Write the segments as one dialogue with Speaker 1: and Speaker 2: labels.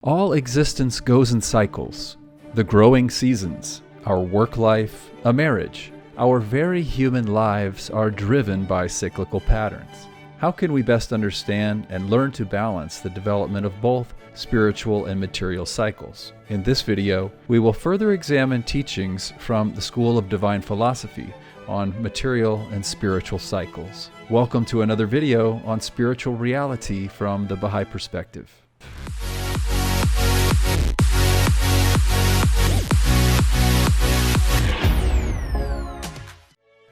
Speaker 1: All existence goes in cycles. The growing seasons, our work life, a marriage, our very human lives are driven by cyclical patterns. How can we best understand and learn to balance the development of both spiritual and material cycles? In this video, we will further examine teachings from the School of Divine Philosophy on material and spiritual cycles. Welcome to another video on spiritual reality from the Baha'i perspective.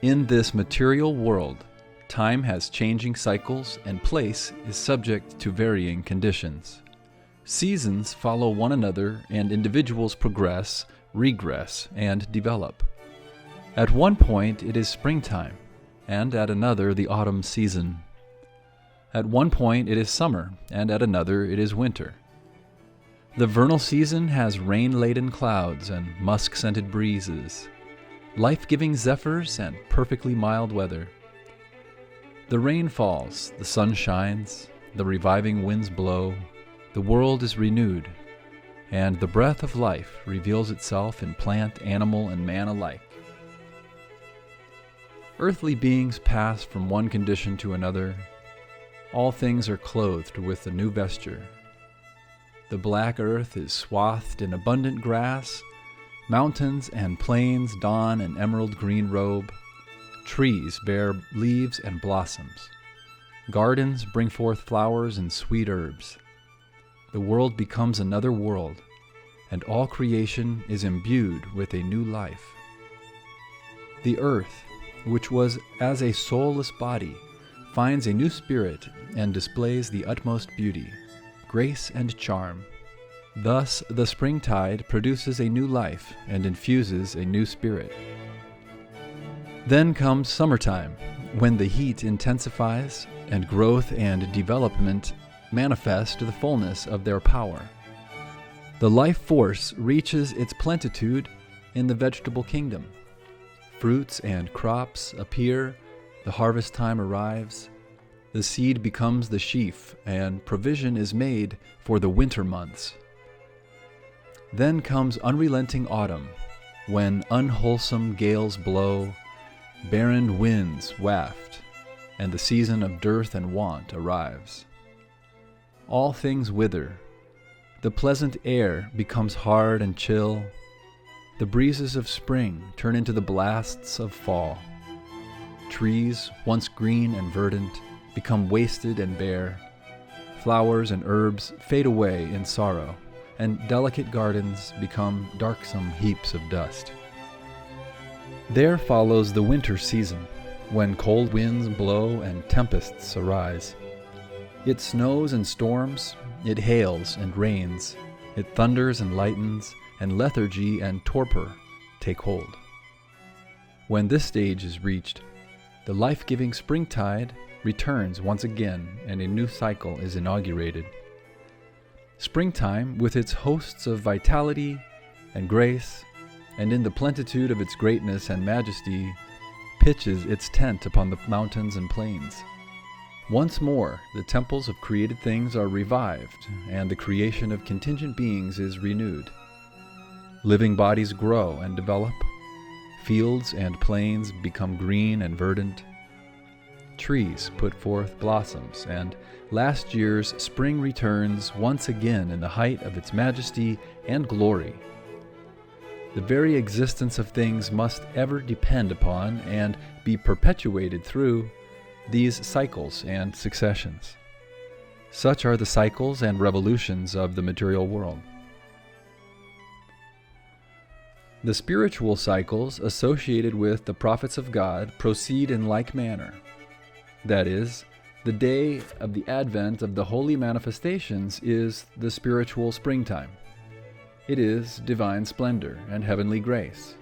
Speaker 1: In this material world, time has changing cycles and place is subject to varying conditions. Seasons follow one another and individuals progress, regress, and develop. At one point it is springtime, and at another the autumn season. At one point it is summer, and at another it is winter. The vernal season has rain-laden clouds and musk-scented breezes, life-giving zephyrs and perfectly mild weather. The rain falls, the sun shines, the reviving winds blow, the world is renewed, and the breath of life reveals itself in plant, animal, and man alike. Earthly beings pass from one condition to another. All things are clothed with a new vesture. The black earth is swathed in abundant grass. Mountains and plains don an emerald green robe. Trees bear leaves and blossoms. Gardens bring forth flowers and sweet herbs. The world becomes another world, and all creation is imbued with a new life. The earth, which was as a soulless body, finds a new spirit and displays the utmost beauty, grace, and charm. Thus, the springtide produces a new life and infuses a new spirit. Then comes summertime, when the heat intensifies and growth and development manifest the fullness of their power. The life force reaches its plenitude in the vegetable kingdom. Fruits and crops appear, the harvest time arrives, the seed becomes the sheaf, and provision is made for the winter months. Then comes unrelenting autumn, when unwholesome gales blow, barren winds waft, and the season of dearth and want arrives. All things wither, the pleasant air becomes hard and chill, the breezes of spring turn into the blasts of fall. Trees, once green and verdant, become wasted and bare, flowers and herbs fade away in sorrow, and delicate gardens become darksome heaps of dust. There follows the winter season, when cold winds blow and tempests arise. It snows and storms, it hails and rains, it thunders and lightens, and lethargy and torpor take hold. When this stage is reached, the life-giving springtide returns once again and a new cycle is inaugurated. Springtime, with its hosts of vitality and grace, and in the plenitude of its greatness and majesty, pitches its tent upon the mountains and plains. Once more, the temples of created things are revived, and the creation of contingent beings is renewed. Living bodies grow and develop. Fields and plains become green and verdant. Trees put forth blossoms, and last year's spring returns once again in the height of its majesty and glory. The very existence of things must ever depend upon and be perpetuated through these cycles and successions. Such are the cycles and revolutions of the material world. The spiritual cycles associated with the prophets of God proceed in like manner. That is, the day of the advent of the holy manifestations is the spiritual springtime. It is divine splendor and heavenly grace.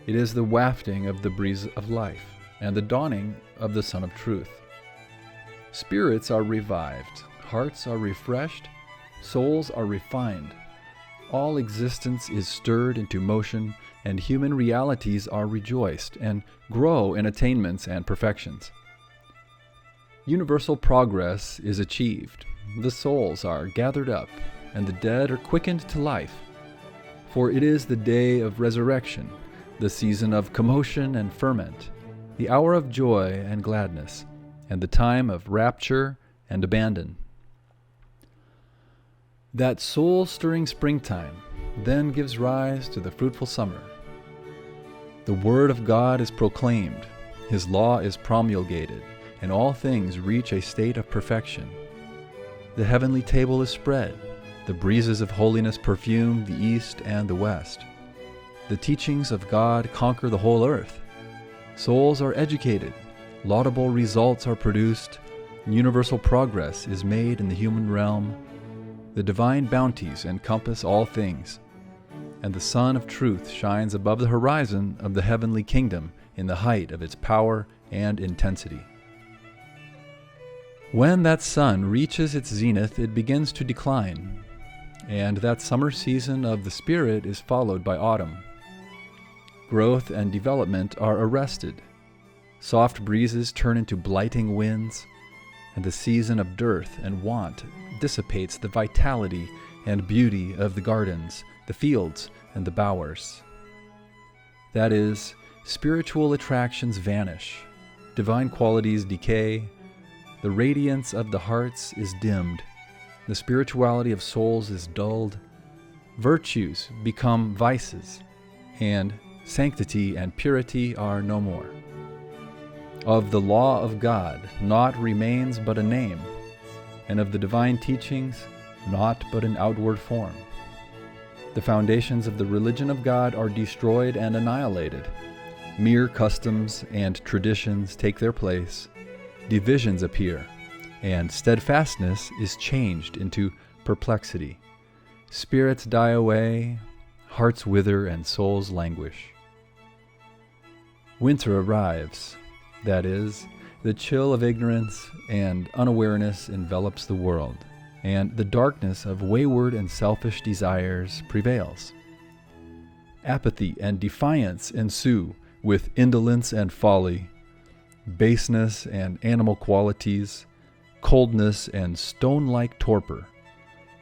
Speaker 1: It is the wafting of the breeze of life and the dawning of the Sun of Truth. Spirits are revived, hearts are refreshed, souls are refined. All existence is stirred into motion, and human realities are rejoiced and grow in attainments and perfections. Universal progress is achieved. The souls are gathered up, and the dead are quickened to life. For it is the day of resurrection, the season of commotion and ferment, the hour of joy and gladness, and the time of rapture and abandon. That soul-stirring springtime then gives rise to the fruitful summer. The Word of God is proclaimed, His law is promulgated, and all things reach a state of perfection. The heavenly table is spread, the breezes of holiness perfume the east and the west. The teachings of God conquer the whole earth. Souls are educated, laudable results are produced, universal progress is made in the human realm. The divine bounties encompass all things, and the sun of truth shines above the horizon of the heavenly kingdom in the height of its power and intensity. When that sun reaches its zenith, it begins to decline, and that summer season of the Spirit is followed by autumn. Growth and development are arrested. Soft breezes turn into blighting winds, and the season of dearth and want dissipates the vitality and beauty of the gardens, the fields, and the bowers. That is, spiritual attractions vanish, divine qualities decay, the radiance of the hearts is dimmed, the spirituality of souls is dulled, virtues become vices, and sanctity and purity are no more. Of the law of God, naught remains but a name, and of the divine teachings, naught but an outward form. The foundations of the religion of God are destroyed and annihilated. Mere customs and traditions take their place. Divisions appear, and steadfastness is changed into perplexity. Spirits die away, hearts wither, and souls languish. Winter arrives. That is, the chill of ignorance and unawareness envelops the world, and the darkness of wayward and selfish desires prevails. Apathy and defiance ensue, with indolence and folly, baseness and animal qualities, coldness and stone-like torpor,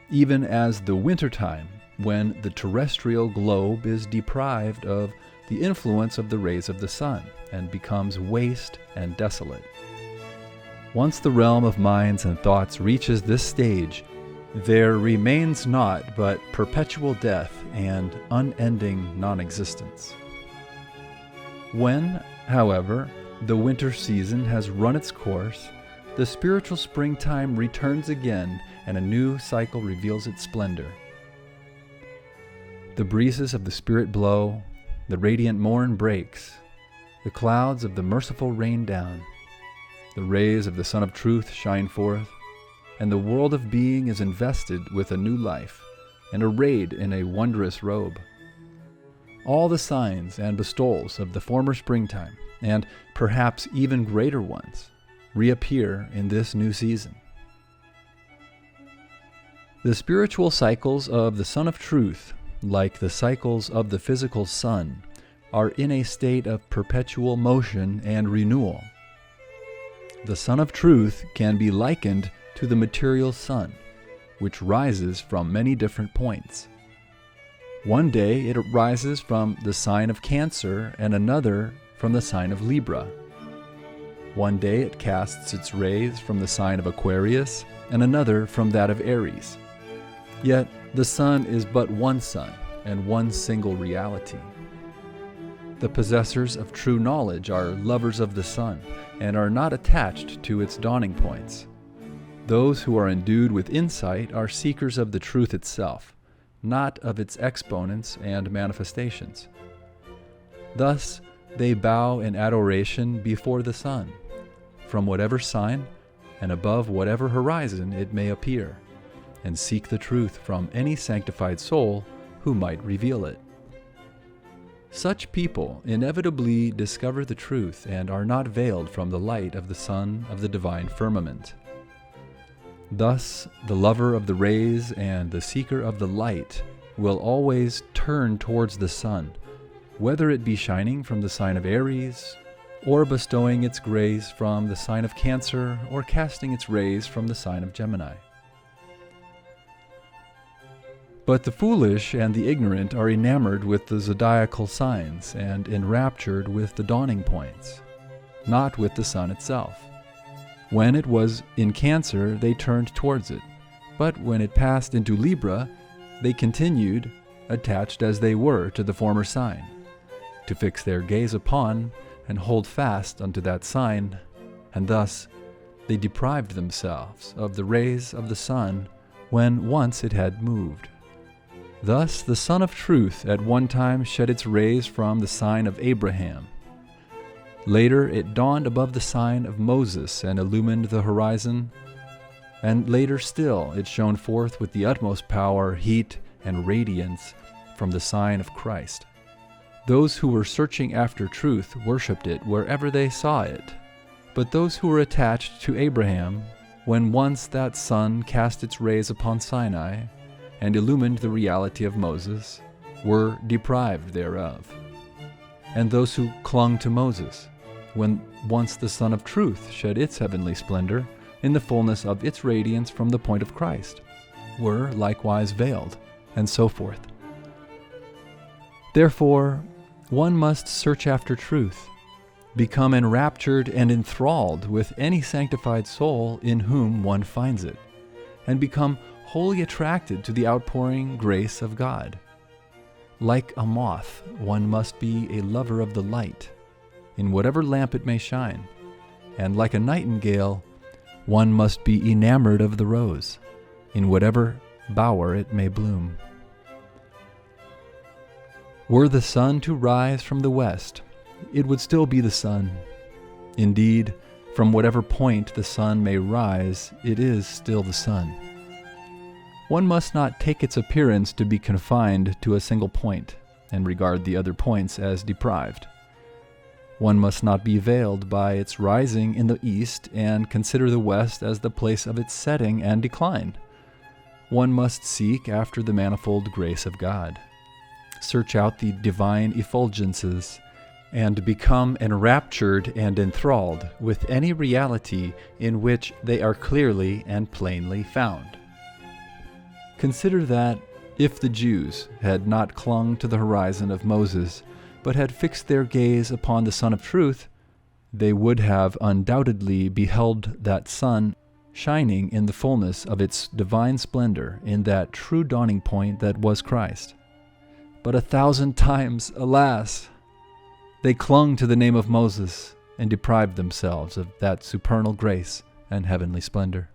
Speaker 1: even as the wintertime, when the terrestrial globe is deprived of the influence of the rays of the sun and becomes waste and desolate. Once the realm of minds and thoughts reaches this stage, there remains naught but perpetual death and unending non-existence. When, however, the winter season has run its course, the spiritual springtime returns again, and a new cycle reveals its splendor. The breezes of the Spirit blow, the radiant morn breaks, the clouds of the merciful rain down, the rays of the Sun of Truth shine forth, and the world of being is invested with a new life and arrayed in a wondrous robe. All the signs and bestowals of the former springtime, and perhaps even greater ones, reappear in this new season. The spiritual cycles of the Sun of Truth, like the cycles of the physical sun, are in a state of perpetual motion and renewal. The Sun of Truth can be likened to the material sun, which rises from many different points. One day it rises from the sign of Cancer and another from the sign of Libra. One day it casts its rays from the sign of Aquarius and another from that of Aries. Yet the sun is but one sun and one single reality. The possessors of true knowledge are lovers of the sun and are not attached to its dawning points. Those who are endued with insight are seekers of the truth itself, not of its exponents and manifestations. Thus, they bow in adoration before the sun, from whatever sign and above whatever horizon it may appear, and seek the truth from any sanctified soul who might reveal it. Such people inevitably discover the truth and are not veiled from the light of the sun of the divine firmament. Thus, the lover of the rays and the seeker of the light will always turn towards the sun, whether it be shining from the sign of Aries, or bestowing its grace from the sign of Cancer, or casting its rays from the sign of Gemini. But the foolish and the ignorant are enamored with the zodiacal signs and enraptured with the dawning points, not with the sun itself. When it was in Cancer, they turned towards it, but when it passed into Libra, they continued, attached as they were to the former sign, to fix their gaze upon and hold fast unto that sign, and thus they deprived themselves of the rays of the sun when once it had moved. Thus the Sun of Truth at one time shed its rays from the sign of Abraham. Later it dawned above the sign of Moses and illumined the horizon, and later still it shone forth with the utmost power, heat, and radiance from the sign of Christ. Those who were searching after truth worshipped it wherever they saw it, but those who were attached to Abraham, when once that sun cast its rays upon Sinai and illumined the reality of Moses, were deprived thereof. And those who clung to Moses, when once the Sun of Truth shed its heavenly splendor in the fullness of its radiance from the point of Christ, were likewise veiled, and so forth. Therefore, one must search after truth, become enraptured and enthralled with any sanctified soul in whom one finds it, and become wholly attracted to the outpouring grace of God. Like a moth, one must be a lover of the light, in whatever lamp it may shine, and like a nightingale, one must be enamored of the rose, in whatever bower it may bloom. Were the sun to rise from the west, it would still be the sun. Indeed, from whatever point the sun may rise, it is still the sun. One must not take its appearance to be confined to a single point, and regard the other points as deprived. One must not be veiled by its rising in the east, and consider the west as the place of its setting and decline. One must seek after the manifold grace of God, search out the divine effulgences, and become enraptured and enthralled with any reality in which they are clearly and plainly found. Consider that if the Jews had not clung to the horizon of Moses, but had fixed their gaze upon the Sun of Truth, they would have undoubtedly beheld that sun shining in the fullness of its divine splendor in that true dawning point that was Christ. But 1,000 times, alas! They clung to the name of Moses and deprived themselves of that supernal grace and heavenly splendor.